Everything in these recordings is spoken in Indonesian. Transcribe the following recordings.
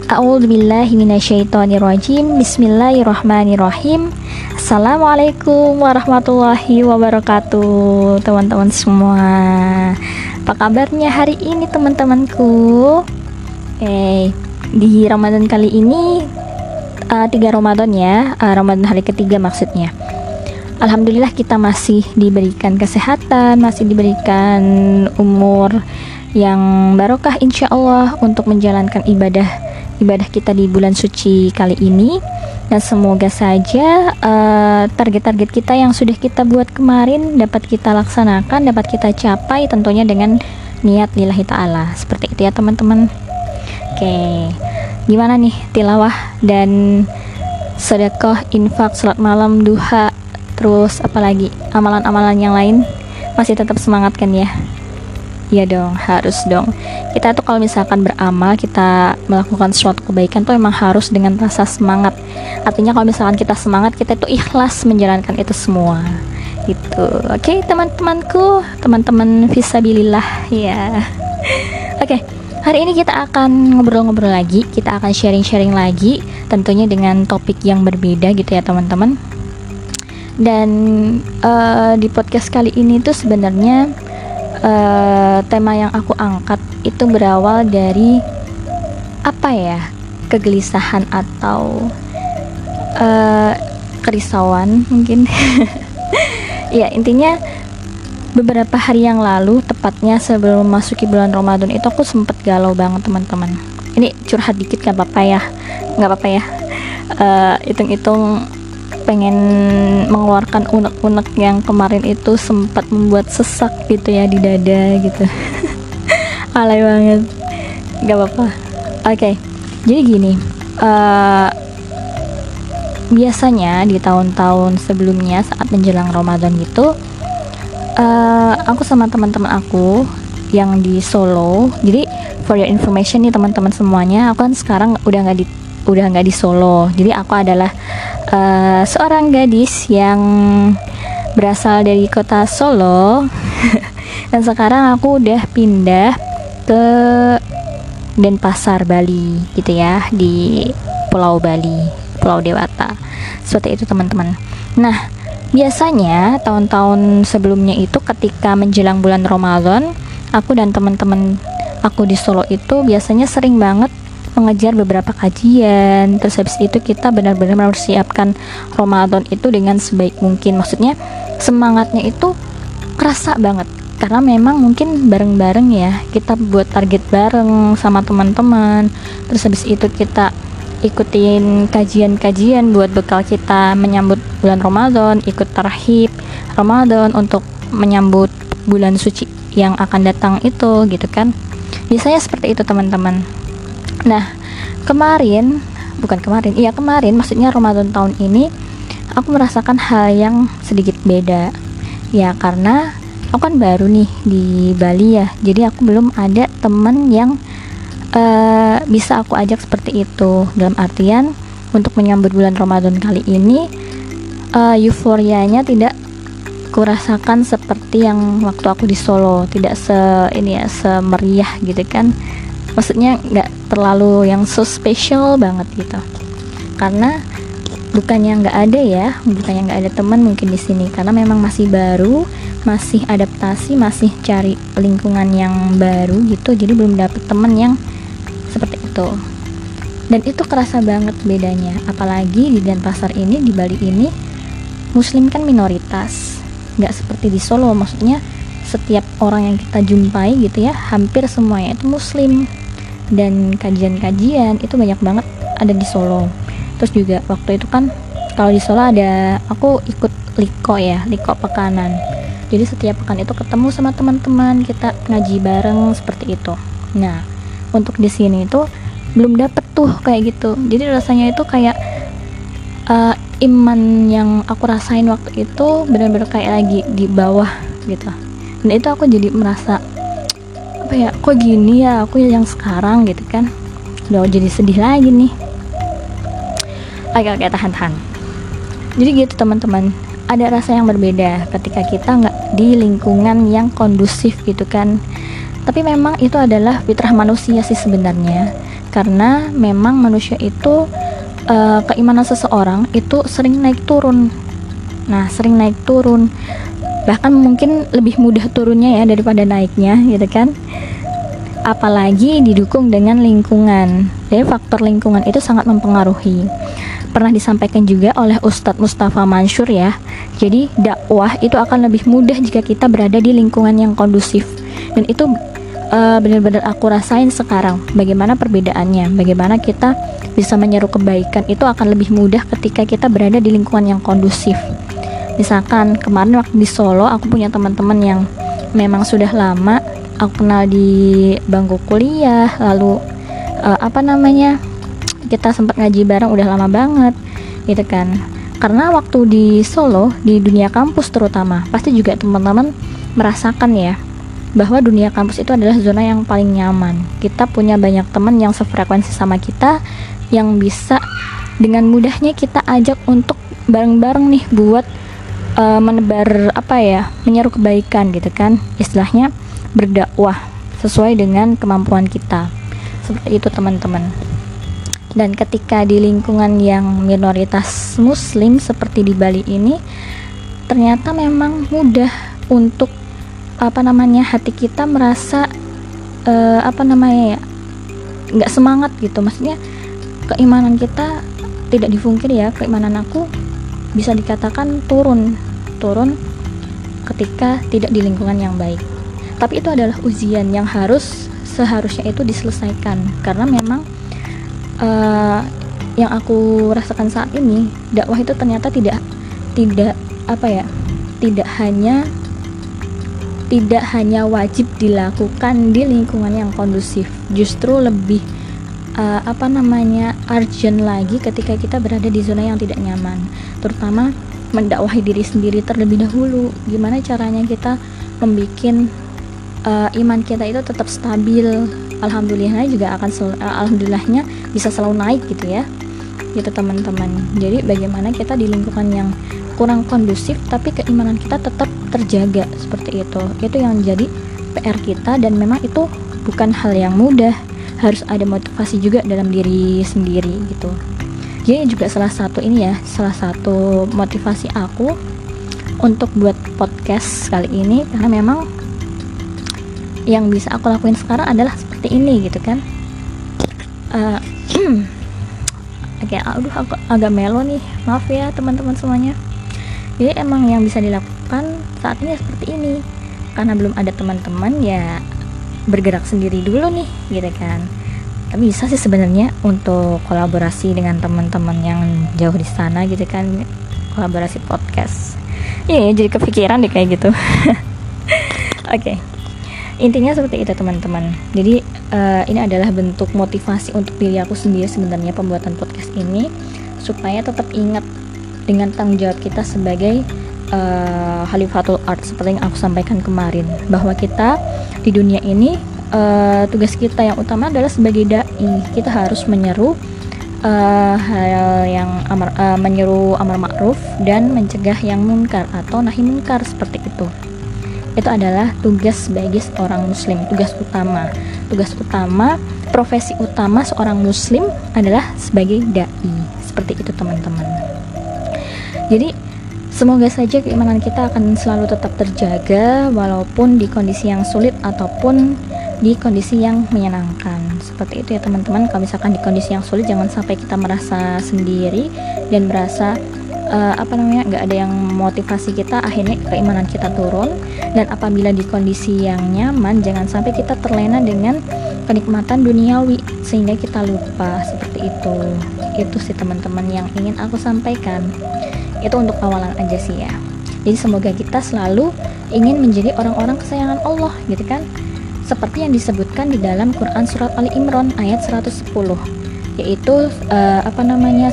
A'udzubillahi minasyaitonirrajim. Bismillahirrahmanirrahim. Assalamualaikum warahmatullahi wabarakatuh, teman-teman semua. Apa kabarnya hari ini, teman-temanku? Di Ramadan kali ini 3 Ramadan ya, Ramadan hari ketiga maksudnya. Alhamdulillah kita masih diberikan kesehatan, masih diberikan umur yang barokah insya Allah untuk menjalankan ibadah kita di bulan suci kali ini. Dan semoga saja target-target kita yang sudah kita buat kemarin dapat kita laksanakan, dapat kita capai tentunya dengan niat lillahi ta'ala. Seperti itu ya teman-teman. Oke, gimana nih tilawah dan sedekah, infak, salat malam, duha, terus apalagi amalan-amalan yang lain? Masih tetap semangat kan ya? Iya dong, harus dong. Kita tuh kalau misalkan beramal, kita melakukan suatu kebaikan tuh emang harus dengan rasa semangat. Artinya kalau misalkan kita semangat, kita tuh ikhlas menjalankan itu semua gitu. Oke, teman-temanku, teman-teman fisabilillah ya. Oke, hari ini kita akan ngobrol-ngobrol lagi, kita akan sharing-sharing lagi, tentunya dengan topik yang berbeda gitu ya teman-teman. Dan di podcast kali ini tuh sebenarnya tema yang aku angkat itu berawal dari apa ya, kegelisahan atau kerisauan mungkin. Ya intinya beberapa hari yang lalu, tepatnya sebelum memasuki bulan Ramadan itu aku sempet galau banget teman-teman. Ini curhat dikit gak apa-apa ya, hitung-hitung pengen mengeluarkan unek-unek yang kemarin itu sempat membuat sesak gitu ya di dada gitu. Alay banget, gak apa-apa. Oke, jadi gini, biasanya di tahun-tahun sebelumnya saat menjelang Ramadan gitu, aku sama teman-teman aku yang di Solo. Jadi for your information nih teman-teman semuanya, aku kan sekarang udah nggak di Solo. Jadi aku adalah seorang gadis yang berasal dari kota Solo dan sekarang aku udah pindah ke Denpasar, Bali gitu ya, di Pulau Bali, Pulau Dewata. Seperti itu teman-teman. Nah, biasanya tahun-tahun sebelumnya itu ketika menjelang bulan Ramadan, aku dan teman-teman aku di Solo itu biasanya sering banget mengejar beberapa kajian. Terus habis itu kita benar-benar mempersiapkan Ramadan itu dengan sebaik mungkin. Maksudnya semangatnya itu kerasa banget karena memang mungkin bareng-bareng ya, kita buat target bareng sama teman-teman. Terus habis itu kita ikutin kajian-kajian buat bekal kita menyambut bulan Ramadan, ikut tarhib Ramadan untuk menyambut bulan suci yang akan datang itu gitu kan. Biasanya seperti itu teman-teman. Nah, kemarin maksudnya Ramadan tahun ini aku merasakan hal yang sedikit beda. Ya, karena aku kan baru nih di Bali ya. Jadi aku belum ada teman yang bisa aku ajak seperti itu. Dalam artian untuk menyambut bulan Ramadan kali ini euforianya tidak kurasakan seperti yang waktu aku di Solo. Tidak semeriah gitu kan. Maksudnya nggak terlalu yang so special banget gitu, karena bukannya nggak ada teman mungkin di sini, karena memang masih baru, masih adaptasi, masih cari lingkungan yang baru gitu, jadi belum dapet teman yang seperti itu. Dan itu kerasa banget bedanya, apalagi di Denpasar ini, di Bali ini Muslim kan minoritas, nggak seperti di Solo. Maksudnya setiap orang yang kita jumpai gitu ya, hampir semuanya itu Muslim. Dan kajian-kajian itu banyak banget ada di Solo. Terus juga waktu itu kan kalau di Solo aku ikut Liko pekanan. Jadi setiap pekan itu ketemu sama teman-teman, kita ngaji bareng seperti itu. Nah, untuk di sini itu belum dapet tuh kayak gitu. Jadi rasanya itu kayak iman yang aku rasain waktu itu benar-benar kayak lagi di bawah gitu. Dan itu aku jadi merasa kok gini ya aku yang sekarang gitu kan. Udah jadi sedih lagi nih. Oke, tahan. Jadi gitu teman-teman, ada rasa yang berbeda ketika kita nggak di lingkungan yang kondusif gitu kan. Tapi memang itu adalah fitrah manusia sih sebenarnya. karena memang manusia itu keimanan seseorang itu sering naik turun. Nah, sering naik turun, bahkan mungkin lebih mudah turunnya ya daripada naiknya gitu kan. Apalagi didukung dengan lingkungan. Jadi faktor lingkungan itu sangat mempengaruhi. Pernah disampaikan juga oleh Ustadz Mustafa Mansur ya. Jadi dakwah itu akan lebih mudah jika kita berada di lingkungan yang kondusif. Dan itu benar-benar aku rasain sekarang. Bagaimana perbedaannya? Bagaimana kita bisa menyeru kebaikan itu akan lebih mudah ketika kita berada di lingkungan yang kondusif. Misalkan kemarin waktu di Solo, aku punya teman-teman yang memang sudah lama aku kenal di bangku kuliah, lalu kita sempat ngaji bareng udah lama banget gitu kan. Karena waktu di Solo, di dunia kampus terutama, pasti juga teman-teman merasakan ya bahwa dunia kampus itu adalah zona yang paling nyaman. Kita punya banyak teman yang sefrekuensi sama kita, yang bisa dengan mudahnya kita ajak untuk bareng-bareng nih buat menebar menyeru kebaikan gitu kan, istilahnya berdakwah sesuai dengan kemampuan kita, seperti itu teman-teman. Dan ketika di lingkungan yang minoritas muslim seperti di Bali ini, ternyata memang mudah untuk hati kita merasa nggak semangat gitu. Maksudnya keimanan kita tidak dipungkiri ya, keimanan aku bisa dikatakan turun ketika tidak di lingkungan yang baik. Tapi itu adalah ujian yang seharusnya itu diselesaikan, karena memang yang aku rasakan saat ini, dakwah itu ternyata tidak hanya wajib dilakukan di lingkungan yang kondusif, justru lebih urgent lagi ketika kita berada di zona yang tidak nyaman, terutama mendakwahi diri sendiri terlebih dahulu. Gimana caranya kita membuat iman kita itu tetap stabil. Alhamdulillahnya bisa selalu naik gitu ya, gitu teman-teman. Jadi bagaimana kita di lingkungan yang kurang kondusif tapi keimanan kita tetap terjaga, seperti itu yang jadi PR kita. Dan memang itu bukan hal yang mudah, harus ada motivasi juga dalam diri sendiri gitu. Jadi juga salah satu motivasi aku untuk buat podcast kali ini, karena memang yang bisa aku lakuin sekarang adalah seperti ini gitu kan. Aku agak melo nih, maaf ya teman-teman semuanya. Jadi emang yang bisa dilakukan saat ini seperti ini, karena belum ada teman-teman ya bergerak sendiri dulu nih gitu kan. Tapi bisa sih sebenarnya untuk kolaborasi dengan teman-teman yang jauh di sana gitu kan, kolaborasi podcast. Iya, jadi kepikiran deh kayak gitu. Oke. Intinya seperti itu teman-teman. Jadi ini adalah bentuk motivasi untuk diri aku sendiri sebenarnya, pembuatan podcast ini, supaya tetap ingat dengan tanggung jawab kita sebagai Khalifatul Ard, seperti yang aku sampaikan kemarin, bahwa kita di dunia ini tugas kita yang utama adalah sebagai dai. Kita harus menyeru menyeru amar ma'ruf dan mencegah yang munkar atau nahi munkar, seperti itu. Itu adalah tugas bagi seorang muslim, tugas utama, profesi utama seorang muslim adalah sebagai dai, seperti itu teman-teman. Jadi semoga saja keimanan kita akan selalu tetap terjaga walaupun di kondisi yang sulit ataupun di kondisi yang menyenangkan, seperti itu ya teman-teman. Kalau misalkan di kondisi yang sulit, jangan sampai kita merasa sendiri dan merasa nggak ada yang motivasi kita, akhirnya keimanan kita turun. Dan apabila di kondisi yang nyaman, jangan sampai kita terlena dengan kenikmatan duniawi sehingga kita lupa, seperti itu sih teman-teman yang ingin aku sampaikan. Itu untuk awalan aja sih ya. Jadi semoga kita selalu ingin menjadi orang-orang kesayangan Allah gitu kan, seperti yang disebutkan di dalam Quran surat Ali Imran ayat 110, yaitu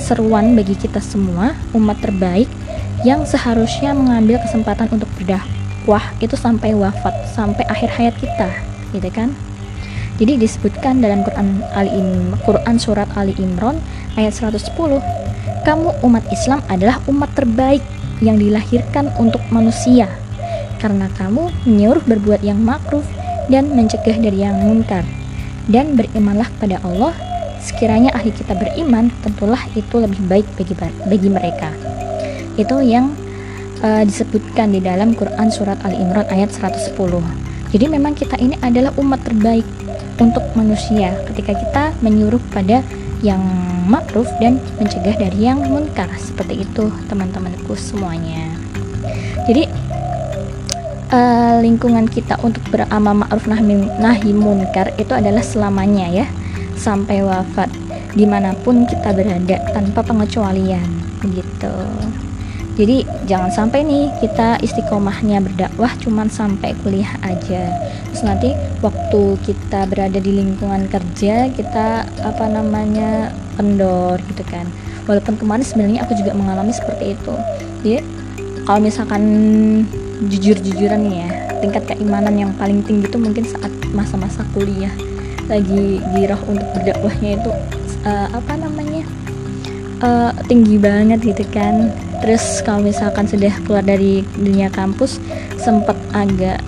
seruan bagi kita semua umat terbaik yang seharusnya mengambil kesempatan untuk berdakwah itu sampai wafat, sampai akhir hayat kita gitu kan. Jadi disebutkan dalam Quran surat Ali Imran ayat 110, kamu umat Islam adalah umat terbaik yang dilahirkan untuk manusia, karena kamu menyuruh berbuat yang makruf dan mencegah dari yang munkar, dan berimanlah pada Allah sekiranya ahli kita beriman, tentulah itu lebih baik bagi mereka. Itu yang disebutkan di dalam Quran surat Ali Imran ayat 110. Jadi memang kita ini adalah umat terbaik untuk manusia ketika kita menyuruh pada yang ma'ruf dan mencegah dari yang munkar. Seperti itu teman-temanku semuanya. Jadi lingkungan kita untuk beramal ma'ruf nahi munkar itu adalah selamanya ya, sampai wafat, dimanapun kita berada tanpa pengecualian begitu. Jadi jangan sampai nih kita istiqomahnya berdakwah cuman sampai kuliah aja, terus nanti waktu kita berada di lingkungan kerja kita kendor gitu kan. Walaupun kemarin sebenarnya aku juga mengalami seperti itu. Jadi kalau misalkan jujur-jujuran nih ya, tingkat keimanan yang paling tinggi itu mungkin saat masa-masa kuliah, lagi girah untuk berdakwahnya itu tinggi banget gitu kan. Terus kalau misalkan sudah keluar dari dunia kampus sempat agak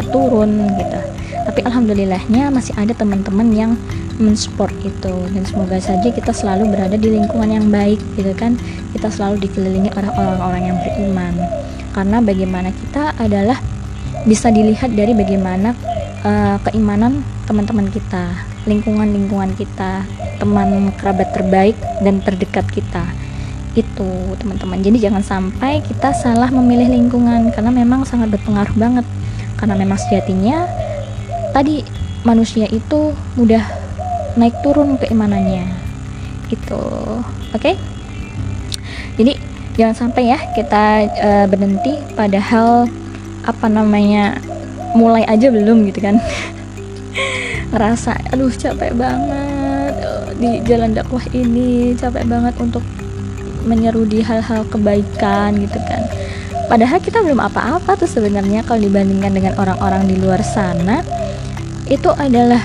turun gitu. Tapi alhamdulillahnya masih ada teman-teman yang mensupport itu, dan semoga saja kita selalu berada di lingkungan yang baik gitu kan. Kita selalu dikelilingi oleh orang-orang yang beriman, karena bagaimana kita adalah bisa dilihat dari bagaimana keimanan teman-teman kita, lingkungan kita, teman kerabat terbaik dan terdekat kita itu teman-teman. Jadi jangan sampai kita salah memilih lingkungan, karena memang sangat berpengaruh banget. Karena memang sejatinya tadi manusia itu mudah naik turun keimanannya itu. Oke? Jadi jangan sampai ya kita berhenti padahal mulai aja belum gitu kan. Ngerasa aduh capek banget di jalan dakwah ini, capek banget untuk menyeru di hal-hal kebaikan gitu kan. Padahal kita belum apa-apa tuh sebenarnya kalau dibandingkan dengan orang-orang di luar sana. Itu adalah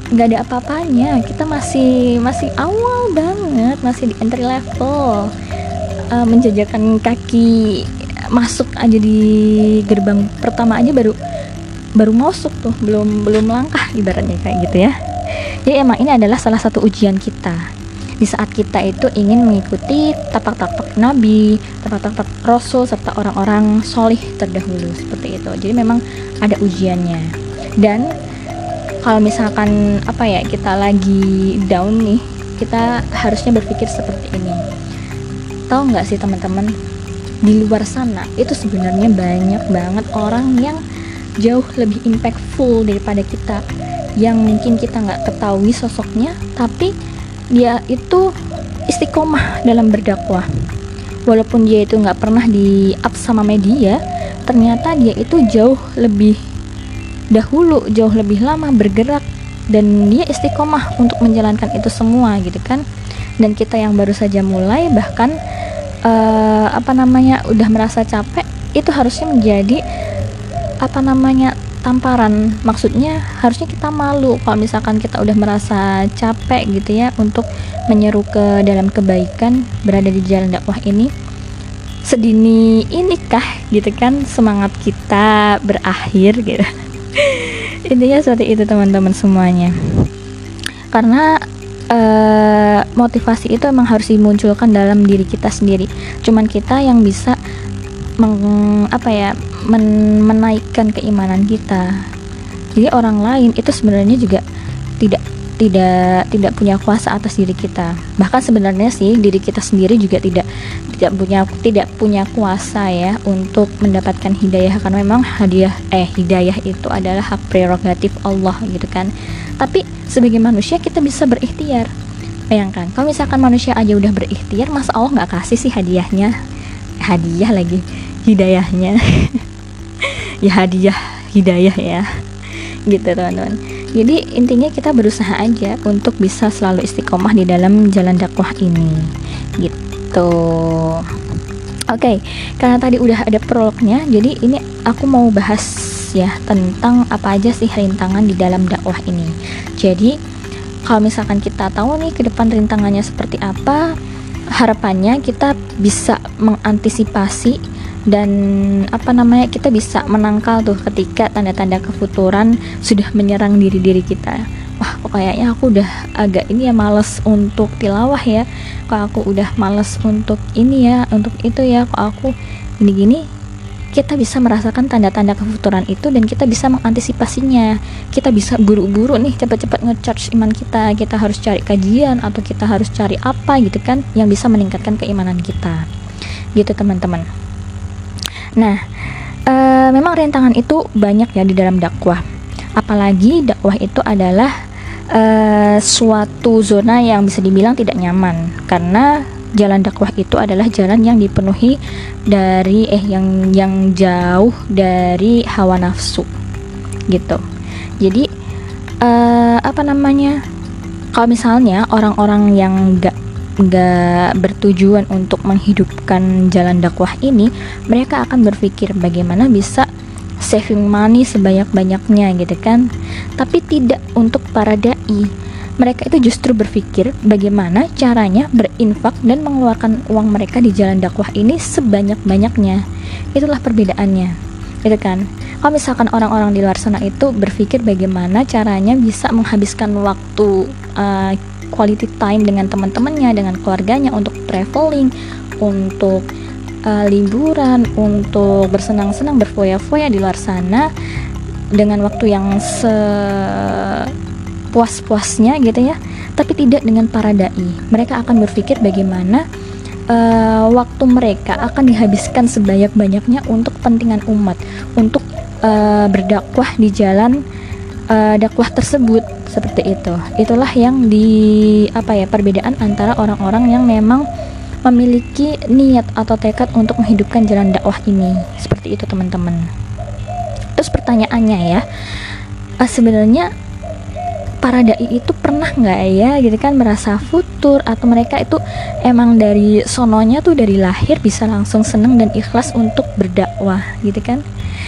nggak ada apa-apanya. Kita masih awal banget, masih di entry level, menjajakan kaki masuk aja di gerbang pertama aja baru masuk tuh, belum langkah ibaratnya kayak gitu ya. Jadi emang ini adalah salah satu ujian kita di saat kita itu ingin mengikuti tapak-tapak Nabi, tapak-tapak Rasul serta orang-orang solih terdahulu seperti itu. Jadi memang ada ujiannya. Dan kalau misalkan kita lagi down nih, kita harusnya berpikir seperti ini. Tahu nggak sih teman-teman, di luar sana itu sebenarnya banyak banget orang yang jauh lebih impactful daripada kita, yang mungkin kita nggak ketahui sosoknya, tapi dia itu istiqomah dalam berdakwah. Walaupun dia itu nggak pernah di up sama media, ternyata dia itu jauh lebih dahulu, jauh lebih lama bergerak, dan dia istiqomah untuk menjalankan itu semua gitu kan. Dan kita yang baru saja mulai bahkan udah merasa capek, itu harusnya menjadi tamparan. Maksudnya harusnya kita malu kalau misalkan kita udah merasa capek gitu ya untuk menyeru ke dalam kebaikan, berada di jalan dakwah ini. Sedini inikah gitu kan semangat kita berakhir gitu. Intinya seperti itu teman-teman semuanya. Karena motivasi itu emang harus dimunculkan dalam diri kita sendiri. Cuman kita yang bisa menaikkan keimanan kita. Jadi orang lain itu sebenarnya juga tidak punya kuasa atas diri kita. Bahkan sebenarnya sih diri kita sendiri juga tidak punya kuasa ya untuk mendapatkan hidayah, karena memang hidayah itu adalah hak prerogatif Allah gitu kan. Tapi sebagai manusia kita bisa berikhtiar. Bayangkan kalau misalkan manusia aja udah berikhtiar, masa Allah nggak kasih sih hadiah lagi hidayahnya. Ya hidayah ya gitu teman-teman. Jadi intinya kita berusaha aja untuk bisa selalu istiqomah di dalam jalan dakwah ini gitu. Oke, karena tadi udah ada prolognya, jadi ini aku mau bahas ya tentang apa aja sih rintangan di dalam dakwah ini. Jadi kalau misalkan kita tahu nih ke depan rintangannya seperti apa, harapannya kita bisa mengantisipasi dan kita bisa menangkal tuh ketika tanda-tanda kefuturan sudah menyerang diri kita. Wah, kok kayaknya aku udah agak males untuk tilawah ya, kok aku udah males untuk ini ya, untuk itu ya, kok aku gini-gini. Kita bisa merasakan tanda-tanda kefuturan itu dan kita bisa mengantisipasinya. Kita bisa buru-buru nih cepat-cepat nge-charge iman kita. Kita harus cari kajian atau kita harus cari apa gitu kan yang bisa meningkatkan keimanan kita. Gitu teman-teman. Nah, memang rintangan itu banyak ya di dalam dakwah. Apalagi dakwah itu adalah suatu zona yang bisa dibilang tidak nyaman, karena jalan dakwah itu adalah jalan yang dipenuhi dari yang jauh dari hawa nafsu gitu. Jadi kalau misalnya orang-orang yang nggak bertujuan untuk menghidupkan jalan dakwah ini, mereka akan berpikir bagaimana bisa saving money sebanyak-banyaknya gitu kan. Tapi tidak untuk para dai. Mereka itu justru berpikir bagaimana caranya berinfak dan mengeluarkan uang mereka di jalan dakwah ini sebanyak-banyaknya. Itulah perbedaannya, gitu kan. Kalau misalkan orang-orang di luar sana itu berpikir bagaimana caranya bisa menghabiskan waktu quality time dengan teman-temannya, dengan keluarganya, untuk traveling, untuk liburan, untuk bersenang-senang, berfoya-foya di luar sana dengan waktu yang puas-puasnya gitu ya, tapi tidak dengan para dai. Mereka akan berpikir bagaimana waktu mereka akan dihabiskan sebanyak-banyaknya untuk kepentingan umat, untuk berdakwah di jalan dakwah tersebut, seperti itu. Itulah yang perbedaan antara orang-orang yang memang memiliki niat atau tekad untuk menghidupkan jalan dakwah ini, seperti itu teman-teman. Terus pertanyaannya ya, sebenarnya para dai itu pernah nggak ya gitu kan merasa futur, atau mereka itu emang dari sononya tuh dari lahir bisa langsung seneng dan ikhlas untuk berdakwah gitu kan?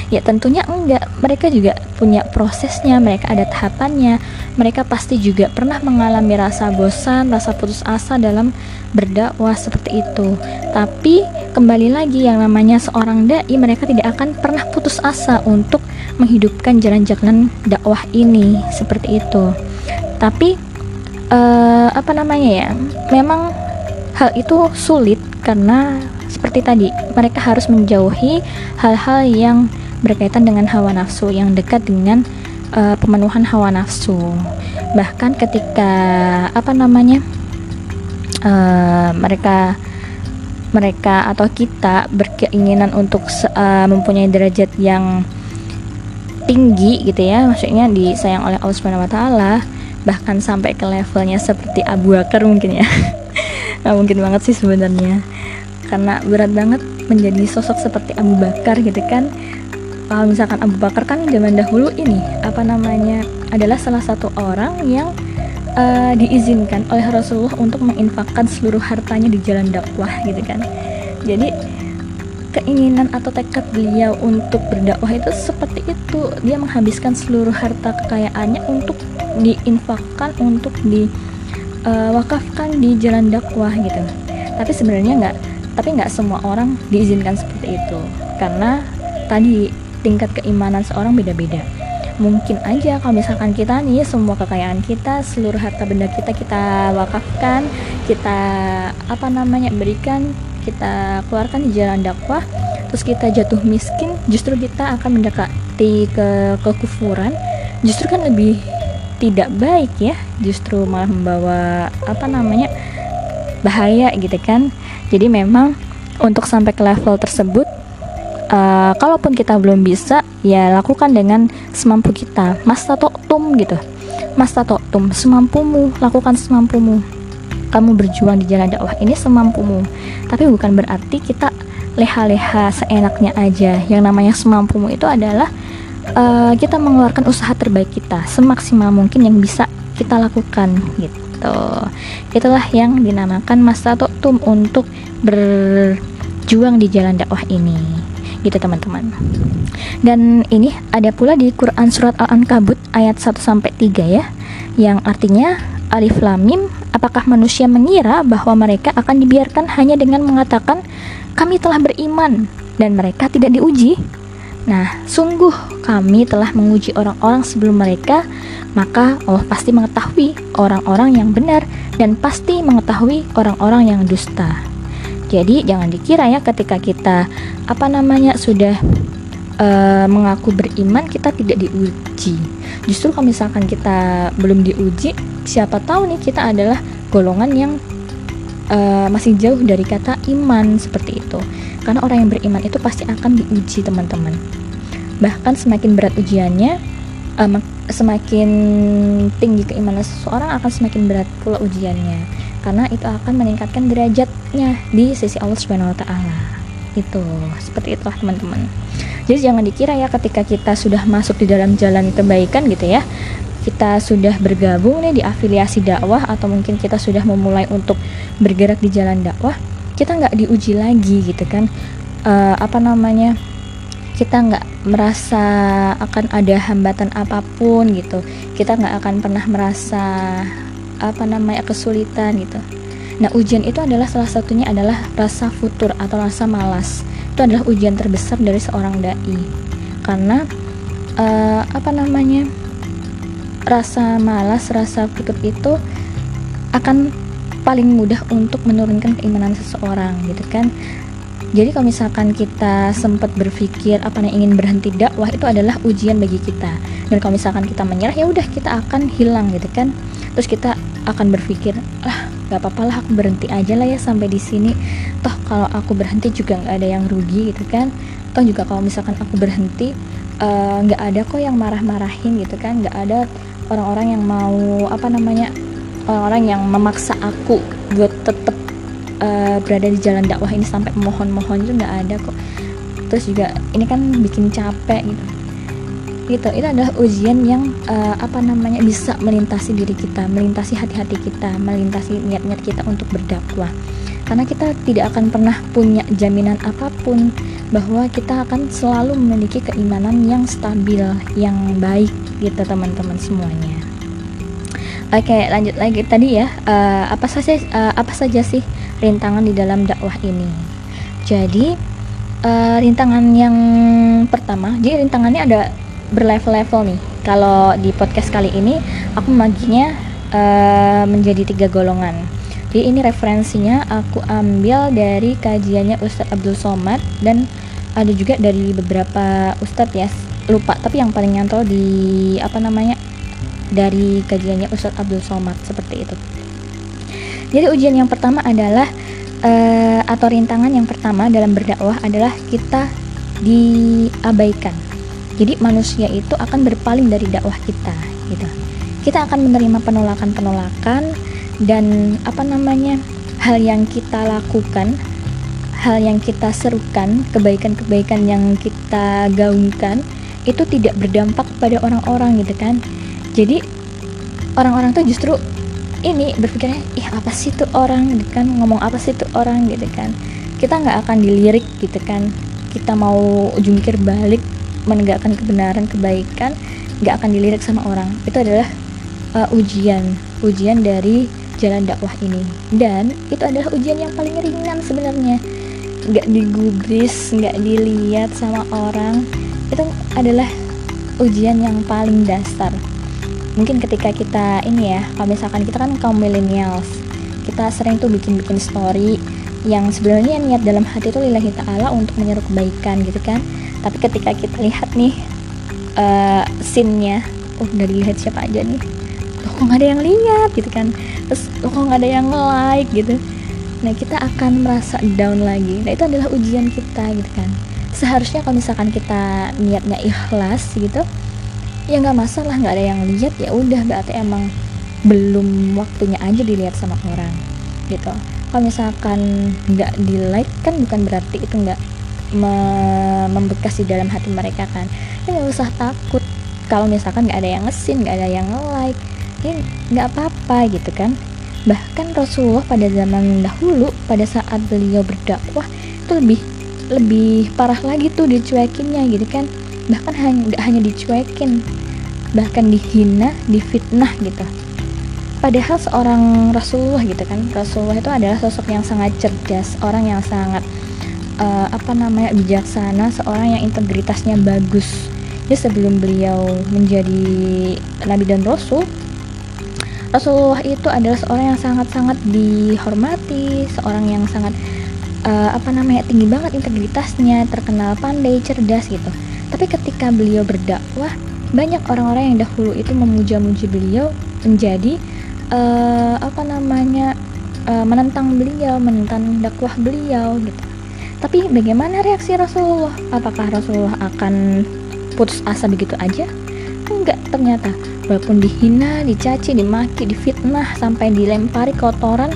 Ya tentunya enggak. Mereka juga punya prosesnya, mereka ada tahapannya. Mereka pasti juga pernah mengalami rasa bosan, rasa putus asa dalam berdakwah seperti itu. Tapi kembali lagi, yang namanya seorang dai, mereka tidak akan pernah putus asa untuk menghidupkan jalan-jalan dakwah ini, seperti itu. Tapi memang hal itu sulit karena seperti tadi, mereka harus menjauhi hal-hal yang berkaitan dengan hawa nafsu, yang dekat dengan pemenuhan hawa nafsu. Bahkan ketika mereka atau kita berkeinginan untuk mempunyai derajat yang tinggi gitu ya, maksudnya disayang oleh Allah Subhanahu wa taala, bahkan sampai ke levelnya seperti Abu Bakar mungkin ya. Nah, mungkin banget sih sebenarnya, karena berat banget menjadi sosok seperti Abu Bakar gitu kan. Kalau misalkan Abu Bakar kan zaman dahulu ini adalah salah satu orang yang diizinkan oleh Rasulullah untuk menginfakkan seluruh hartanya di jalan dakwah gitu kan. Jadi keinginan atau tekad beliau untuk berdakwah itu seperti itu. Dia menghabiskan seluruh harta kekayaannya untuk diinfakkan, untuk diwakafkan di jalan dakwah gitu. Tapi sebenarnya nggak semua orang diizinkan seperti itu, karena tadi tingkat keimanan seorang beda-beda. Mungkin aja kalau misalkan kita nih semua kekayaan kita, seluruh harta benda kita wakafkan, kita berikan, kita keluarkan di jalan dakwah, terus kita jatuh miskin, justru kita akan mendekati kekufuran. Justru kan lebih tidak baik ya, justru malah membawa bahaya gitu kan. Jadi memang untuk sampai ke level tersebut, kalaupun kita belum bisa, ya lakukan dengan semampu kita. Mastatoktum gitu, mastatoktum, semampumu, lakukan semampumu. Kamu berjuang di jalan dakwah ini semampumu, tapi bukan berarti kita leha-leha seenaknya aja. Yang namanya semampumu itu adalah kita mengeluarkan usaha terbaik kita semaksimal mungkin yang bisa kita lakukan gitu. Itulah yang dinamakan mastatoktum, untuk berjuang di jalan dakwah ini gitu teman-teman. Dan ini ada pula di Quran surat Al-Ankabut ayat 1-3 ya, yang artinya Alif Lam Mim, apakah manusia mengira bahwa mereka akan dibiarkan hanya dengan mengatakan kami telah beriman, dan mereka tidak diuji. Nah, sungguh kami telah menguji orang-orang sebelum mereka, maka Allah pasti mengetahui orang-orang yang benar dan pasti mengetahui orang-orang yang dusta. Jadi jangan dikira ya ketika kita sudah mengaku beriman kita tidak diuji. Justru kalau misalkan kita belum diuji, siapa tahu nih kita adalah golongan yang masih jauh dari kata iman, seperti itu. Karena orang yang beriman itu pasti akan diuji, teman-teman. Bahkan semakin berat ujiannya, semakin tinggi keimanan seseorang, akan semakin berat pula ujiannya. Karena itu akan meningkatkan derajatnya di sisi Allah Subhanahu wa taala. Itu seperti itulah, teman-teman. Jadi jangan dikira ya ketika kita sudah masuk di dalam jalan kebaikan gitu ya, kita sudah bergabung nih di afiliasi dakwah, atau mungkin kita sudah memulai untuk bergerak di jalan dakwah, kita nggak diuji lagi gitu kan. Kita nggak merasa akan ada hambatan apapun gitu, kita nggak akan pernah merasa kesulitan gitu. Nah, ujian itu adalah salah satunya adalah rasa futur atau rasa malas. Itu adalah ujian terbesar dari seorang dai, karena rasa malas, rasa futur itu akan paling mudah untuk menurunkan keimanan seseorang gitu kan. Jadi kalau misalkan kita sempat berpikir ingin berhenti dakwah, itu adalah ujian bagi kita. Dan kalau misalkan kita menyerah, ya udah kita akan hilang gitu kan. Terus kita akan berpikir, gak apa-apa lah, aku berhenti aja lah ya sampai di sini. Toh kalau aku berhenti juga nggak ada yang rugi gitu kan. Toh juga kalau misalkan aku berhenti, nggak ada kok yang marah-marahin gitu kan. Nggak ada orang-orang yang mau orang-orang yang memaksa aku buat tetap berada di jalan dakwah ini sampai mohon-mohon, itu nggak ada kok. Terus juga ini kan bikin capek gitu. Itu adalah ujian yang bisa melintasi diri kita, melintasi hati-hati kita, melintasi niat-niat kita untuk berdakwah. Karena kita tidak akan pernah punya jaminan apapun bahwa kita akan selalu memiliki keimanan yang stabil, yang baik gitu, teman-teman semuanya. Oke, lanjut lagi tadi ya. Apa saja sih rintangan di dalam dakwah ini? Jadi rintangan yang pertama, jadi rintangannya ada berlevel-level nih. Kalau di podcast kali ini aku membaginya menjadi 3 golongan. Jadi ini referensinya aku ambil dari kajiannya Ustadz Abdul Somad, dan ada juga dari beberapa Ustadz ya, lupa, tapi yang paling nyantol di dari kajiannya Ustadz Abdul Somad, seperti itu. Jadi ujian yang pertama adalah atau rintangan yang pertama dalam berdakwah adalah kita diabaikan. Jadi manusia itu akan berpaling dari dakwah kita gitu. Kita akan menerima penolakan-penolakan dan hal yang kita lakukan, hal yang kita serukan, kebaikan-kebaikan yang kita gaungkan itu tidak berdampak pada orang-orang gitu kan. Jadi orang-orang tuh justru ini berpikirnya, apa sih tuh orang gitu kan, ngomong apa sih tuh orang gitu kan. Kita nggak akan dilirik gitu kan. Kita mau jungkir balik menegakkan kebenaran, kebaikan, nggak akan dilirik sama orang. Itu adalah ujian dari jalan dakwah ini, dan itu adalah ujian yang paling ringan sebenarnya. Nggak digubris, nggak dilihat sama orang, itu adalah ujian yang paling dasar. Mungkin ketika kita kalau misalkan kita kan kaum millennials, kita sering tuh bikin story yang sebenarnya niat dalam hati itu lillahi ta'ala untuk menyeru kebaikan gitu kan. Tapi ketika kita lihat nih scene-nya, udah dilihat siapa aja nih, kok nggak ada yang lihat gitu kan, terus kok nggak ada yang like gitu. Nah, kita akan merasa down lagi. Nah, itu adalah ujian kita gitu kan. Seharusnya kalau misalkan kita niatnya ikhlas gitu, ya nggak masalah, nggak ada yang lihat, ya udah berarti emang belum waktunya aja dilihat sama orang gitu. Kalau misalkan nggak di like kan bukan berarti itu nggak membekas di dalam hati mereka kan. Ya nggak usah takut kalau misalkan nggak ada yang nge-scene, nggak ada yang nge-like, ya nggak apa-apa gitu kan. Bahkan Rasulullah pada zaman dahulu, pada saat beliau berdakwah itu lebih parah lagi tuh dicuekinnya gitu kan. Bahkan nggak hanya dicuekin, bahkan dihina, difitnah gitu. Padahal seorang Rasulullah gitu kan, Rasulullah itu adalah sosok yang sangat cerdas, orang yang sangat bijaksana, seorang yang integritasnya bagus. Jadi sebelum beliau menjadi nabi dan rasul, Rasulullah itu adalah seorang yang sangat-sangat dihormati, seorang yang sangat tinggi banget integritasnya, terkenal pandai, cerdas gitu. Tapi ketika beliau berdakwah, banyak orang-orang yang dahulu itu memuja-muji beliau, menjadi menentang beliau, menentang dakwah beliau gitu. Tapi bagaimana reaksi Rasulullah? Apakah Rasulullah akan putus asa begitu aja? Enggak, ternyata walaupun dihina, dicaci, dimaki, difitnah, sampai dilempari kotoran,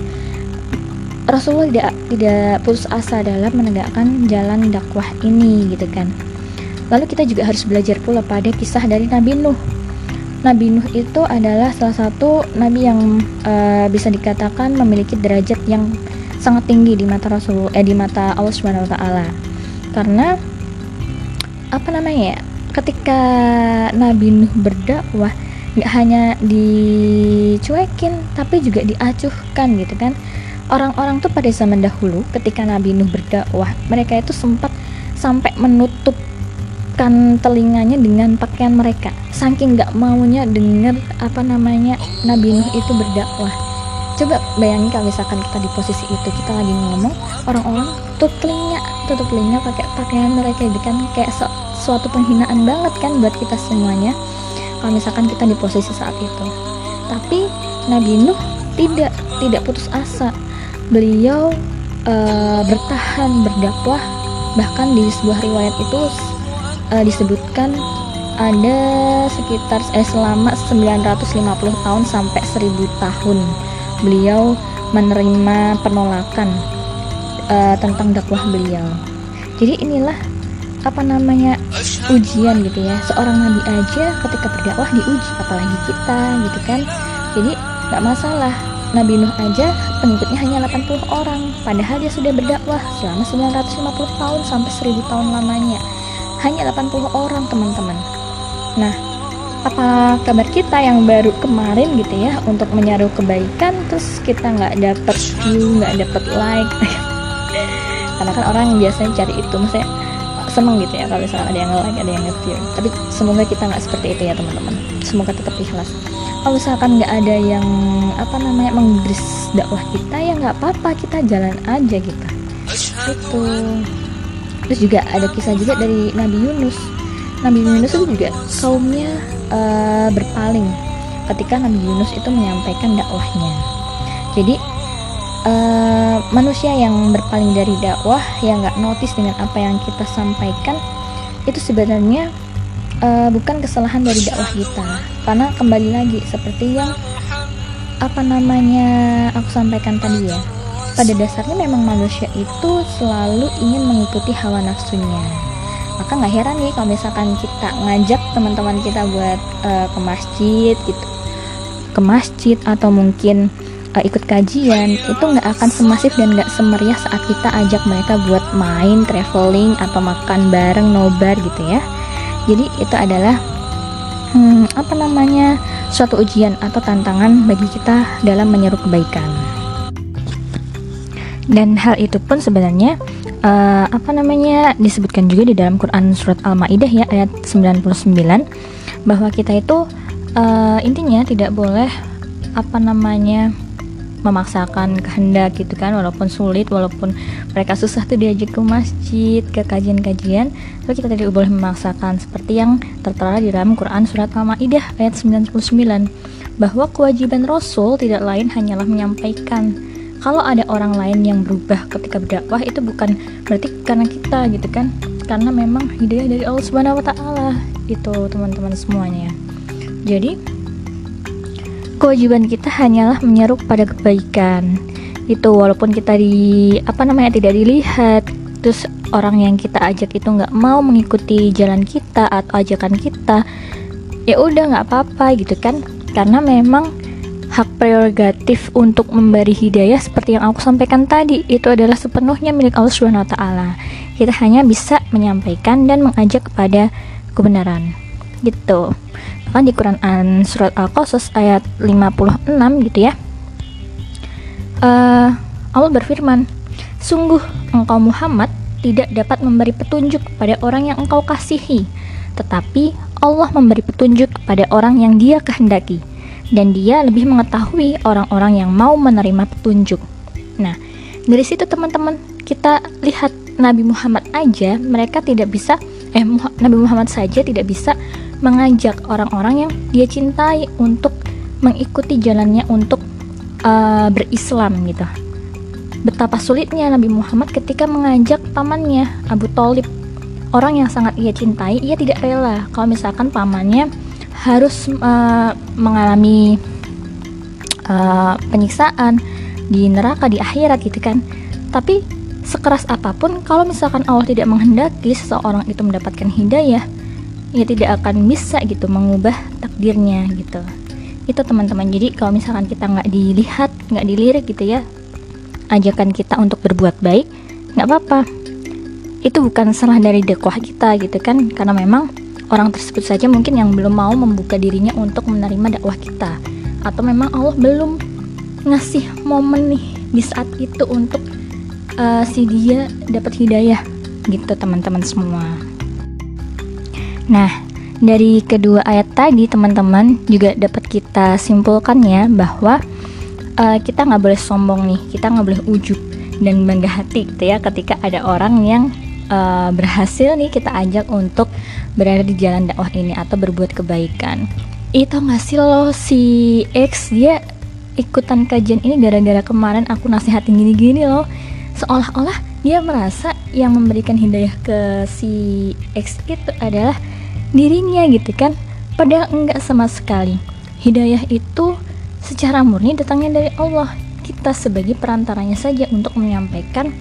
Rasulullah tidak putus asa dalam menegakkan jalan dakwah ini gitu kan. Lalu kita juga harus belajar pula pada kisah dari Nabi Nuh. Nabi Nuh itu adalah salah satu nabi yang bisa dikatakan memiliki derajat yang sangat tinggi di mata di mata Allah Subhanahu wa taala. Karena ketika Nabi Nuh berdakwah, nggak hanya dicuekin tapi juga diacuhkan gitu kan. Orang-orang tuh pada zaman dahulu ketika Nabi Nuh berdakwah, mereka itu sempat sampai menutupkan telinganya dengan pakaian mereka, saking nggak maunya dengar Nabi Nuh itu berdakwah. Coba bayangin kalau misalkan kita di posisi itu, kita lagi ngomong, orang-orang tutup telinga pakai pakaian mereka, itu kan kayak suatu penghinaan banget kan buat kita semuanya kalau misalkan kita di posisi saat itu. Tapi Nabi Nuh tidak putus asa. Beliau bertahan berdakwah, bahkan di sebuah riwayat itu disebutkan ada sekitar selama 950 tahun sampai 1000 tahun beliau menerima penolakan tentang dakwah beliau. Jadi inilah ujian gitu ya. Seorang nabi aja ketika berdakwah diuji, apalagi kita gitu kan. Jadi gak masalah, Nabi Nuh aja pengikutnya hanya 80 orang, padahal dia sudah berdakwah selama 950 tahun sampai 1000 tahun lamanya. Hanya 80 orang, teman-teman. Nah, apa kabar kita yang baru kemarin gitu ya untuk menyaru kebaikan, terus kita nggak dapet view, nggak dapet like? Karena kan orang biasanya cari itu, maksudnya seneng gitu ya kalau misalnya ada yang like, ada yang nge-view. Tapi semoga kita nggak seperti itu ya teman-teman. Semoga tetap ikhlas. Kalau misalkan nggak ada yang menggris dakwah kita, ya nggak apa-apa, kita jalan aja gitu. Itu. Terus juga ada kisah juga dari Nabi Yunus. Nabi Yunus itu juga kaumnya berpaling ketika Nabi Yunus itu menyampaikan dakwahnya. Jadi manusia yang berpaling dari dakwah, yang nggak notice dengan apa yang kita sampaikan, itu sebenarnya bukan kesalahan dari dakwah kita. Karena kembali lagi seperti yang aku sampaikan tadi ya, pada dasarnya memang manusia itu selalu ingin mengikuti hawa nafsunya. Maka nggak heran nih kalau misalkan kita ngajak teman-teman kita buat ke masjid atau mungkin ikut kajian, itu nggak akan semasif dan nggak semeriah saat kita ajak mereka buat main, traveling atau makan bareng, nobar gitu ya. Jadi itu adalah suatu ujian atau tantangan bagi kita dalam menyeru kebaikan. Dan hal itu pun sebenarnya disebutkan juga di dalam Quran surat Al-Maidah ya, ayat 99, bahwa kita itu intinya tidak boleh memaksakan kehendak gitu kan, walaupun sulit, walaupun mereka susah tuh diajak ke masjid, ke kajian-kajian, tapi kita tidak boleh memaksakan, seperti yang tertera di dalam Quran surat Al-Maidah ayat 99, bahwa kewajiban Rasul tidak lain hanyalah menyampaikan. Kalau ada orang lain yang berubah ketika berdakwah, itu bukan berarti karena kita gitu kan, karena memang hidayah dari Allah Subhanahu wa taala. Itu teman-teman semuanya. Jadi kewajiban kita hanyalah menyeru pada kebaikan. Itu walaupun kita tidak dilihat, terus orang yang kita ajak itu nggak mau mengikuti jalan kita atau ajakan kita, ya udah nggak apa-apa gitu kan, karena memang hak prerogatif untuk memberi hidayah seperti yang aku sampaikan tadi itu adalah sepenuhnya milik Allah Subhanahu wa taala. Kita hanya bisa menyampaikan dan mengajak kepada kebenaran. Gitu. Bahkan di Quran surat Al-Qasas ayat 56 gitu ya. Allah berfirman, "Sungguh engkau Muhammad tidak dapat memberi petunjuk kepada orang yang engkau kasihi, tetapi Allah memberi petunjuk kepada orang yang Dia kehendaki, dan Dia lebih mengetahui orang-orang yang mau menerima petunjuk. Nah, dari situ teman-teman, kita lihat Nabi Muhammad aja, Nabi Muhammad saja tidak bisa mengajak orang-orang yang Dia cintai untuk mengikuti jalannya untuk berislam gitu. Betapa sulitnya Nabi Muhammad ketika mengajak pamannya Abu Thalib, orang yang sangat ia cintai. Ia tidak rela kalau misalkan pamannya harus mengalami penyiksaan di neraka di akhirat gitu kan. Tapi sekeras apapun, kalau misalkan Allah tidak menghendaki seseorang itu mendapatkan hidayah, ia tidak akan bisa gitu mengubah takdirnya gitu. Itu teman-teman. Jadi kalau misalkan kita nggak dilihat, nggak dilirik gitu ya ajakan kita untuk berbuat baik, nggak apa-apa. Itu bukan salah dari dakwah kita gitu kan, karena memang orang tersebut saja mungkin yang belum mau membuka dirinya untuk menerima dakwah kita, atau memang Allah belum ngasih momen nih di saat itu untuk si dia dapat hidayah gitu teman-teman semua. Nah, dari kedua ayat tadi teman-teman juga dapat kita simpulkan ya bahwa kita nggak boleh sombong nih, kita nggak boleh ujub dan bangga hati gitu ya ketika ada orang yang berhasil nih kita ajak untuk berada di jalan dakwah ini atau berbuat kebaikan. Itu nggak sih lo, si X dia ikutan kajian ini gara-gara kemarin aku nasihatin gini-gini loh, seolah-olah dia merasa yang memberikan hidayah ke si X itu adalah dirinya gitu kan, padahal enggak sama sekali. Hidayah itu secara murni datangnya dari Allah, kita sebagai perantaranya saja untuk menyampaikan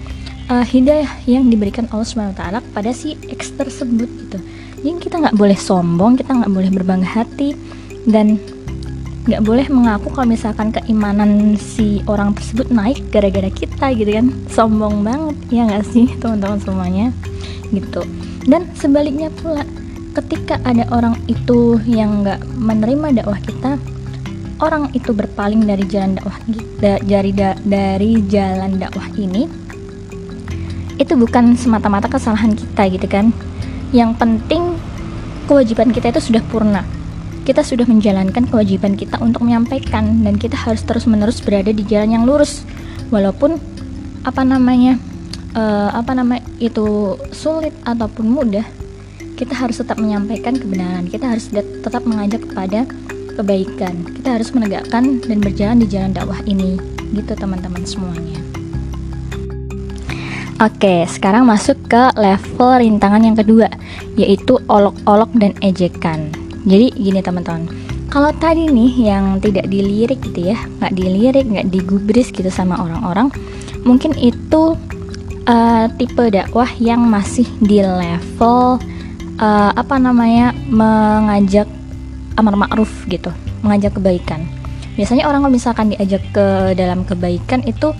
hidayah yang diberikan Allah SWT pada si X tersebut gitu. Jadi kita nggak boleh sombong, kita nggak boleh berbangga hati, dan nggak boleh mengaku kalau misalkan keimanan si orang tersebut naik gara-gara kita gitu kan. Sombong banget ya nggak sih teman-teman semuanya gitu. Dan sebaliknya pula, ketika ada orang itu yang nggak menerima dakwah kita, orang itu berpaling dari jalan dakwah dari jalan dakwah ini, itu bukan semata-mata kesalahan kita gitu kan. Yang penting kewajiban kita itu sudah purna, kita sudah menjalankan kewajiban kita untuk menyampaikan, dan kita harus terus-menerus berada di jalan yang lurus walaupun itu sulit ataupun mudah. Kita harus tetap menyampaikan kebenaran, kita harus tetap mengajak kepada kebaikan, kita harus menegakkan dan berjalan di jalan dakwah ini gitu teman-teman semuanya. Oke, sekarang masuk ke level rintangan yang kedua, yaitu olok-olok dan ejekan. Jadi gini teman-teman, kalau tadi nih yang tidak dilirik gitu ya, nggak dilirik, nggak digubris gitu sama orang-orang, mungkin itu tipe dakwah yang masih di level mengajak amar ma'ruf gitu, mengajak kebaikan. Biasanya orang kalau misalkan diajak ke dalam kebaikan itu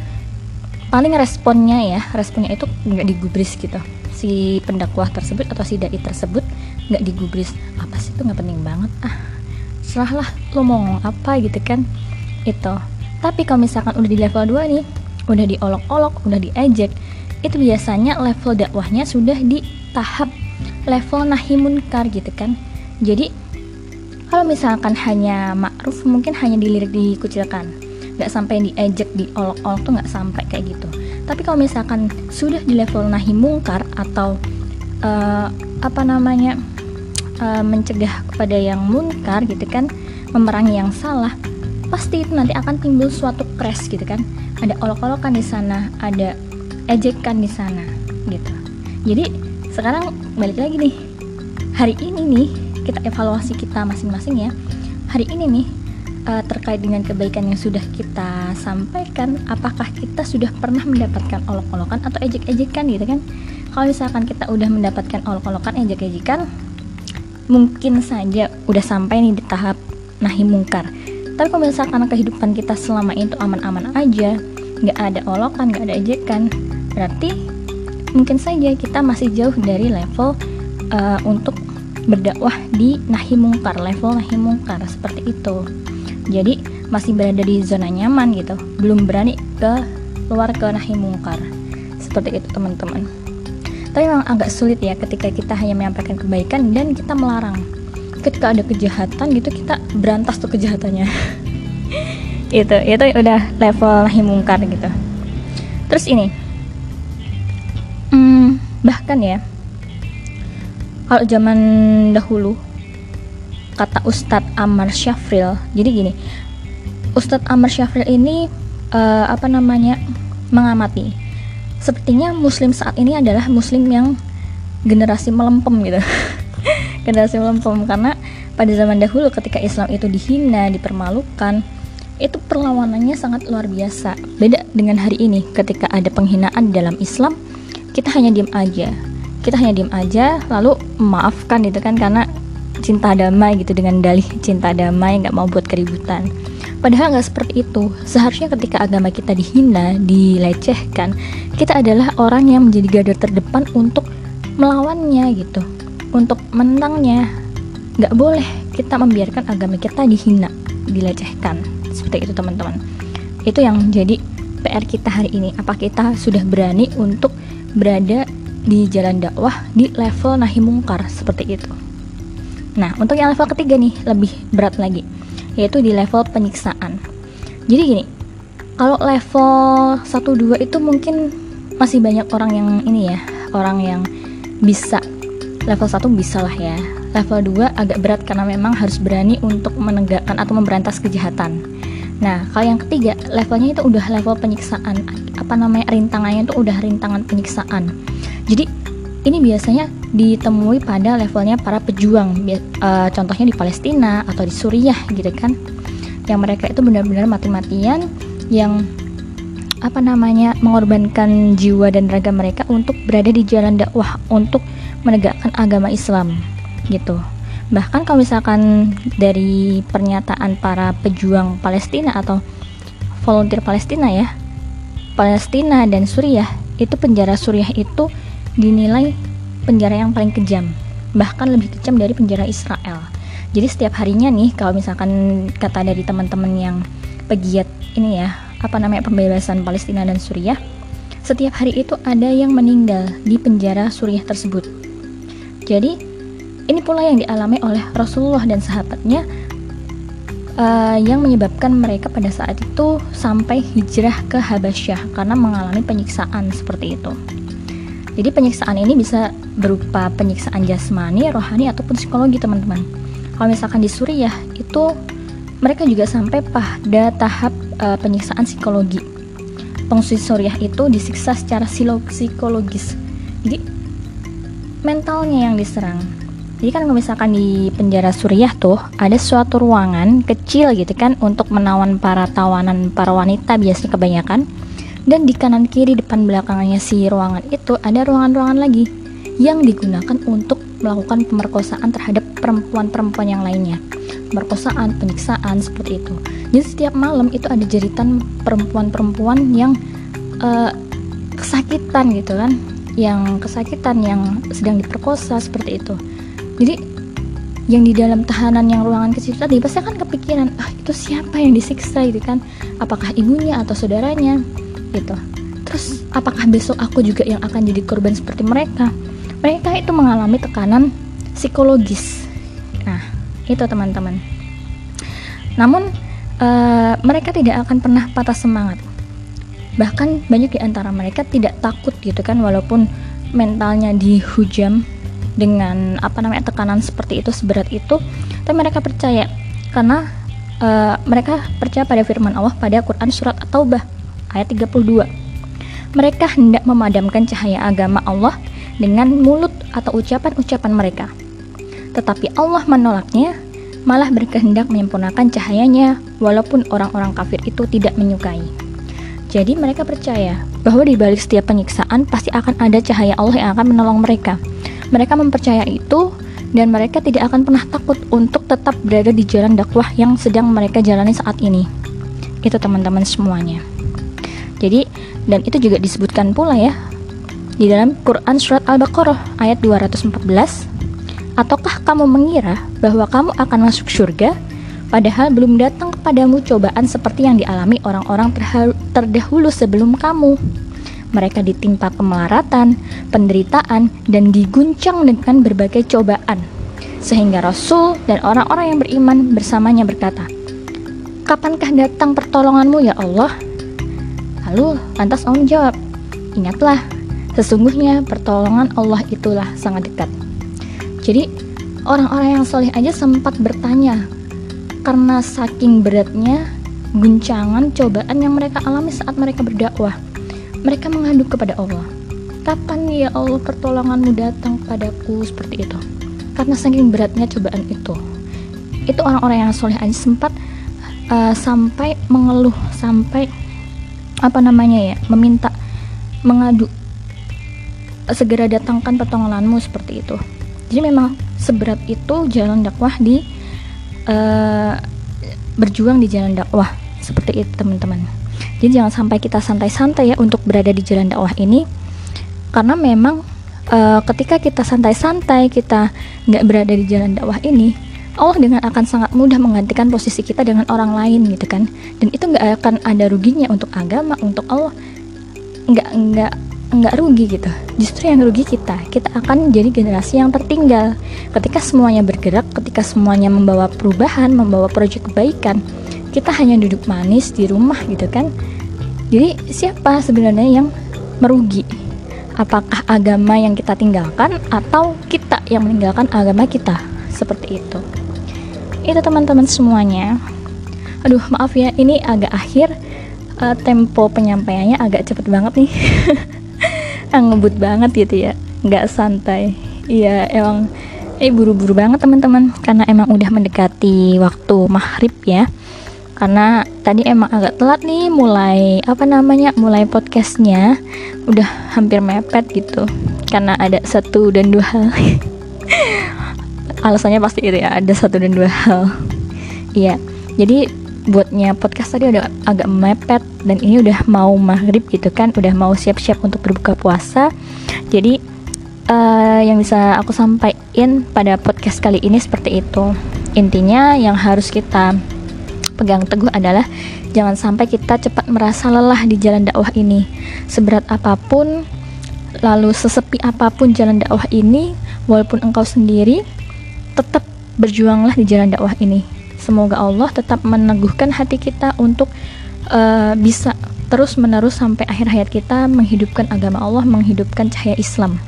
paling responnya itu nggak digubris gitu. Si pendakwah tersebut atau si dai tersebut nggak digubris, apa sih itu nggak penting banget, serahlah lo mau ngomong apa gitu kan itu. Tapi kalau misalkan udah di level 2 nih, udah diolok-olok, udah diejek, itu biasanya level dakwahnya sudah di tahap level nahi munkar gitu kan. Jadi kalau misalkan hanya ma'ruf mungkin hanya dilirik dikucilkan, nggak sampai diejek, diolok-olok tuh nggak sampai kayak gitu. Tapi kalau misalkan sudah di level nahi munkar atau mencegah kepada yang munkar gitu kan, memerangi yang salah, pasti itu nanti akan timbul suatu crash gitu kan. Ada olok-olokan di sana, ada ejekan di sana gitu. Jadi sekarang balik lagi nih, hari ini nih kita evaluasi kita masing-masing ya. Hari ini nih terkait dengan kebaikan yang sudah kita sampaikan, apakah kita sudah pernah mendapatkan olok-olokan atau ejek-ejekan gitu kan. Kalau misalkan kita udah mendapatkan olok-olokan, ejek-ejekan, mungkin saja udah sampai nih di tahap nahi mungkar. Tapi kalau misalkan kehidupan kita selama itu aman-aman aja, nggak ada olokan, nggak ada ejekan, berarti mungkin saja kita masih jauh dari level untuk berdakwah di nahi mungkar, level nahi mungkar seperti itu. Jadi masih berada di zona nyaman gitu, belum berani ke luar ke nahi mungkar. Seperti itu teman-teman. Tapi memang agak sulit ya ketika kita hanya menyampaikan kebaikan dan kita melarang. Ketika ada kejahatan gitu, kita berantas tuh kejahatannya. itu udah level nahi mungkar gitu. Terus ini bahkan ya, kalau zaman dahulu, kata Ustadz Ammar Syafril, jadi gini, Ustadz Ammar Syafril ini mengamati, sepertinya muslim saat ini adalah muslim yang generasi melempem gitu. Generasi melempem, karena pada zaman dahulu ketika Islam itu dihina, dipermalukan, itu perlawanannya sangat luar biasa. Beda dengan hari ini, ketika ada penghinaan dalam Islam, kita hanya diam aja, lalu memaafkan gitu kan, karena cinta damai gitu, dengan dalih cinta damai, nggak mau buat keributan. Padahal nggak seperti itu. Seharusnya ketika agama kita dihina, dilecehkan, kita adalah orang yang menjadi garda terdepan untuk melawannya gitu, untuk menentangnya. Nggak boleh kita membiarkan agama kita dihina, dilecehkan. Seperti itu teman-teman. Itu yang jadi PR kita hari ini. Apa kita sudah berani untuk berada di jalan dakwah di level nahi mungkar seperti itu. Nah, untuk yang level ketiga nih, lebih berat lagi, yaitu di level penyiksaan. Jadi gini, kalau level 1-2 itu mungkin masih banyak orang yang ini ya, orang yang bisa. Level 1 bisa lah ya. Level 2 agak berat karena memang harus berani untuk menegakkan atau memberantas kejahatan. Nah, kalau yang ketiga, levelnya itu udah level penyiksaan. Rintangannya itu udah rintangan penyiksaan. Jadi ini biasanya ditemui pada levelnya para pejuang, contohnya di Palestina atau di Suriah gitu kan, yang mereka itu benar-benar mati-matian, yang mengorbankan jiwa dan raga mereka untuk berada di jalan dakwah, untuk menegakkan agama Islam gitu. Bahkan kalau misalkan dari pernyataan para pejuang Palestina atau volunteer Palestina ya, Palestina dan Suriah, itu penjara Suriah itu dinilai penjara yang paling kejam, bahkan lebih kejam dari penjara Israel. Jadi setiap harinya nih, kalau misalkan kata dari teman-teman yang pegiat ini ya, pembebasan Palestina dan Suriah, setiap hari itu ada yang meninggal di penjara Suriah tersebut. Jadi ini pula yang dialami oleh Rasulullah dan sahabatnya, yang menyebabkan mereka pada saat itu sampai hijrah ke Habasyah karena mengalami penyiksaan seperti itu. Jadi penyiksaan ini bisa berupa penyiksaan jasmani, rohani, ataupun psikologi teman-teman. Kalau misalkan di Suriah itu mereka juga sampai pada tahap penyiksaan psikologi. Pengungsi Suriah itu disiksa secara psikologis. Jadi mentalnya yang diserang. Jadi kan kalau misalkan di penjara Suriah tuh ada suatu ruangan kecil gitu kan untuk menawan para tawanan, para wanita biasanya kebanyakan. Dan di kanan kiri depan belakangnya si ruangan itu ada ruangan-ruangan lagi yang digunakan untuk melakukan pemerkosaan terhadap perempuan-perempuan yang lainnya. Pemerkosaan, penyiksaan seperti itu. Jadi setiap malam itu ada jeritan perempuan-perempuan yang kesakitan gitu kan, yang kesakitan, yang sedang diperkosa seperti itu. Jadi yang di dalam tahanan yang ruangan kecil tadi pasti akan kepikiran, itu siapa yang disiksa gitu kan? Apakah ibunya atau saudaranya? Gitu. Terus apakah besok aku juga yang akan jadi korban seperti mereka? Mereka itu mengalami tekanan psikologis. Nah, itu teman-teman. Namun mereka tidak akan pernah patah semangat. Bahkan banyak di antara mereka tidak takut gitu kan, walaupun mentalnya dihujam dengan tekanan seperti itu, seberat itu, tapi mereka percaya karena mereka percaya pada firman Allah pada Quran surat At-Taubah ayat 32. Mereka hendak memadamkan cahaya agama Allah dengan mulut atau ucapan-ucapan mereka. Tetapi Allah menolaknya, malah berkehendak menyempurnakan cahayanya walaupun orang-orang kafir itu tidak menyukai. Jadi mereka percaya bahwa di balik setiap penyiksaan pasti akan ada cahaya Allah yang akan menolong mereka. Mereka mempercayai itu dan mereka tidak akan pernah takut untuk tetap berada di jalan dakwah yang sedang mereka jalani saat ini. Itu teman-teman semuanya. Jadi, dan itu juga disebutkan pula ya di dalam Quran surat Al-Baqarah ayat 214. Ataukah kamu mengira bahwa kamu akan masuk surga padahal belum datang kepadamu cobaan seperti yang dialami orang-orang terdahulu sebelum kamu? mereka ditimpa kemelaratan, penderitaan, dan diguncang dengan berbagai cobaan. Sehingga Rasul dan orang-orang yang beriman bersamanya berkata, "Kapankah datang pertolonganmu ya Allah?" Lalu lantas Allah menjawab, "Ingatlah, sesungguhnya pertolongan Allah itulah sangat dekat." Jadi orang-orang yang soleh aja sempat bertanya, karena saking beratnya guncangan cobaan yang mereka alami saat mereka berdakwah. Mereka mengadu kepada Allah, "Kapan ya Allah pertolonganmu datang padaku?" Seperti itu. Karena saking beratnya cobaan itu. Itu orang-orang yang soleh aja sempat sampai mengeluh, sampai meminta, mengadu, segera datangkan pertolonganmu, seperti itu. Jadi memang seberat itu jalan dakwah di berjuang di jalan dakwah, seperti itu teman-teman. Jadi jangan sampai kita santai-santai ya untuk berada di jalan dakwah ini, karena memang ketika kita santai-santai, kita nggak berada di jalan dakwah ini, Allah dengan akan sangat mudah menggantikan posisi kita dengan orang lain gitu kan. Dan itu nggak akan ada ruginya untuk agama, untuk Allah, nggak rugi gitu. Justru yang rugi kita akan jadi generasi yang tertinggal. Ketika semuanya bergerak, ketika semuanya membawa perubahan, membawa proyek kebaikan, kita hanya duduk manis di rumah gitu kan. Jadi siapa sebenarnya yang merugi? Apakah agama yang kita tinggalkan atau kita yang meninggalkan agama kita? Seperti itu. Itu teman-teman semuanya. Aduh, maaf ya, ini agak akhir, tempo penyampaiannya agak cepet banget nih. Ngebut banget gitu ya, nggak santai. Iya, emang buru-buru banget teman-teman, karena emang udah mendekati waktu maghrib ya. Karena tadi emang agak telat nih mulai podcastnya, udah hampir mepet gitu, karena ada 1 dan 2 hal. Alasannya pasti itu ya, ada 1 dan 2 hal. Iya, jadi buatnya podcast tadi udah agak mepet, dan ini udah mau maghrib gitu kan, udah mau siap-siap untuk berbuka puasa. Jadi yang bisa aku sampaikan pada podcast kali ini seperti itu. Intinya yang harus kita pegang teguh adalah jangan sampai kita cepat merasa lelah di jalan dakwah ini. Seberat apapun, lalu sesepi apapun jalan dakwah ini, walaupun engkau sendiri, tetap berjuanglah di jalan dakwah ini. Semoga Allah tetap meneguhkan hati kita untuk bisa terus-menerus sampai akhir hayat kita menghidupkan agama Allah, menghidupkan cahaya Islam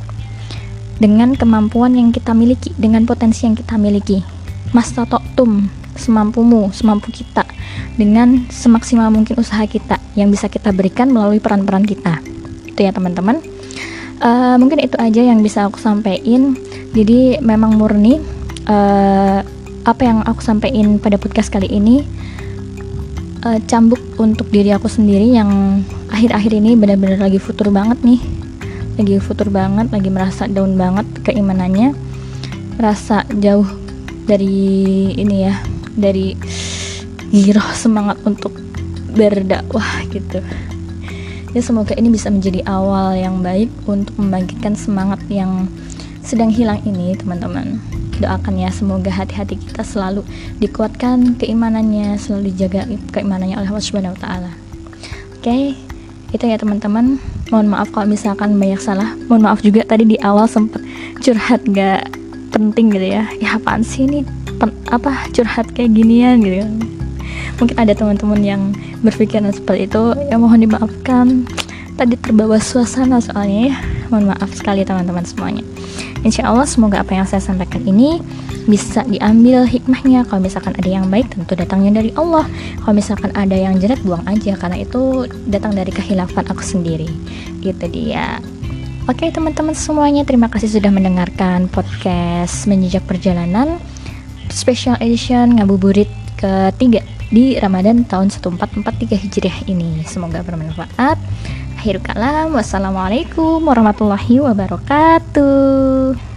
dengan kemampuan yang kita miliki, dengan potensi yang kita miliki. Mastata'tum, semampumu, semampu kita, dengan semaksimal mungkin usaha kita yang bisa kita berikan melalui peran-peran kita. Itu ya teman-teman. Mungkin itu aja yang bisa aku sampaikan. Jadi memang murni apa yang aku sampaikan pada podcast kali ini cambuk untuk diri aku sendiri yang akhir-akhir ini benar-benar lagi futur banget nih, lagi merasa down banget keimanannya, merasa jauh dari ini ya, dari giroh semangat untuk berdakwah gitu. Ya semoga ini bisa menjadi awal yang baik untuk membangkitkan semangat yang sedang hilang ini teman-teman. Doakan ya, semoga hati-hati kita selalu dikuatkan keimanannya, selalu dijaga keimanannya oleh Allah Subhanahu wa taala. Oke, itu ya teman-teman. Mohon maaf kalau misalkan banyak salah. Mohon maaf juga tadi di awal sempat curhat gak penting gitu ya. Ya apaan sih ini curhat kayak ginian gitu. Mungkin ada teman-teman yang berpikiran seperti itu, ya mohon dimaafkan. Tadi terbawa suasana soalnya ya. Mohon maaf sekali teman-teman semuanya. Insya Allah semoga apa yang saya sampaikan ini bisa diambil hikmahnya. Kalau misalkan ada yang baik, tentu datangnya dari Allah. Kalau misalkan ada yang jelek, buang aja, karena itu datang dari kehilafan aku sendiri. Gitu dia. Oke teman-teman semuanya, terima kasih sudah mendengarkan podcast Menjejak Perjalanan Special Edition Ngabuburit ketiga di Ramadan tahun 1443 Hijriah ini. Semoga bermanfaat. Akhirul kalam, wassalamualaikum warahmatullahi wabarakatuh.